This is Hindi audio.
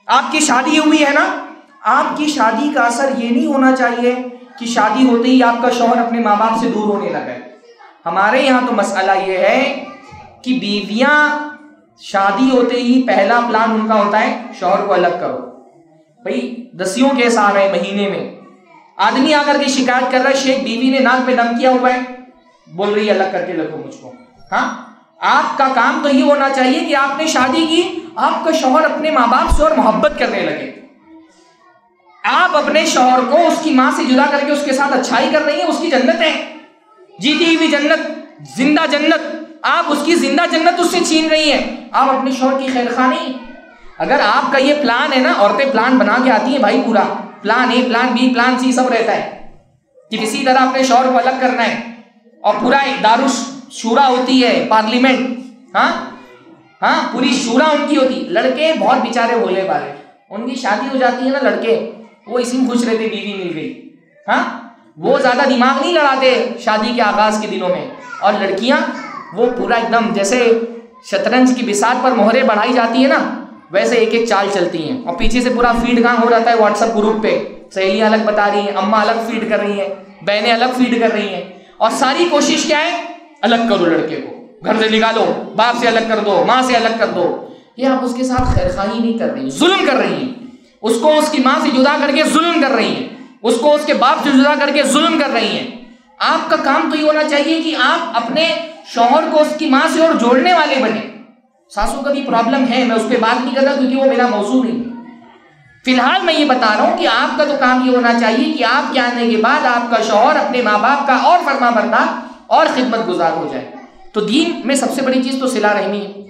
आपकी शादी हुई है ना, आपकी शादी का असर ये नहीं होना चाहिए कि शादी होते ही आपका शौहर अपने माँ बाप से दूर होने लगा है। हमारे यहाँ तो मसला ये है कि बीवियां शादी होते ही पहला प्लान उनका होता है शौहर को अलग करो। भाई दसियों केस आ रहे महीने में, आदमी आकर के शिकायत कर रहा है, शेख बीवी ने नाक में दम किया हुआ है, बोल रही है अलग करके रखो मुझको। हाँ, आपका काम तो ये होना चाहिए कि आपने शादी की, आपका शौहर अपने माँ बाप से और मोहब्बत करने लगे, आप अपने शौहर को उसकी माँ से जुदा करके उसके साथ अच्छाई कर रही है, उसकी जन्नत है, जीती हुई जन्नत, जिंदा जन्नत, आप उसकी जिंदा जन्नत उससे छीन रही हैं, आप अपने शौहर की खैरखा नहीं। अगर आपका ये प्लान है ना, औरतें प्लान बना के आती हैं भाई, पूरा plan A, plan B, plan C सब रहता है कि किसी तरह अपने शौहर को अलग करना है, और पूरा दारुश शूरा होती है, पार्लियामेंट, हाँ, पूरी शूरा उनकी होती। लड़के बहुत बेचारे भोले वाले, उनकी शादी हो जाती है ना, लड़के वो इसी में खुश रहते, बीवी मिल गई, हाँ, वो ज्यादा दिमाग नहीं लड़ाते शादी के आगाज के दिनों में। और लड़कियां वो पूरा एकदम जैसे शतरंज की बिसात पर मोहरे बढ़ाई जाती है ना, वैसे एक एक चाल चलती हैं, और पीछे से पूरा फीड काम हो जाता है व्हाट्सएप ग्रुप पे, सहेलियां अलग बता रही हैं, अम्मा अलग फीड कर रही हैं, बहनें अलग फीड कर रही हैं, और सारी कोशिश क्या है, अलग करो लड़के को, घर से निकालो, बाप से अलग कर दो, माँ से अलग कर दो। ये आप उसके साथ खैरखाही नहीं कर रही, जुल्म कर रही हैं, उसको उसकी माँ से जुदा करके जुल्म कर रही हैं, उसको उसके बाप से जुदा करके जुल्म कर रही हैं। आपका काम तो ये होना चाहिए कि आप अपने शौहर को उसकी माँ से और जोड़ने वाले बने। सासू का भी प्रॉब्लम है, मैं उस पर बात नहीं कर रहा क्योंकि वो मेरा मौजू नहीं है। फिलहाल मैं ये बता रहा हूँ कि आपका तो काम ये होना चाहिए कि आप के आने के बाद आपका शौहर अपने माँ बाप का और फरमाबरदार और खिदमत गुजार हो जाए। तो दीन में सबसे बड़ी चीज़ तो सिला रहमी है।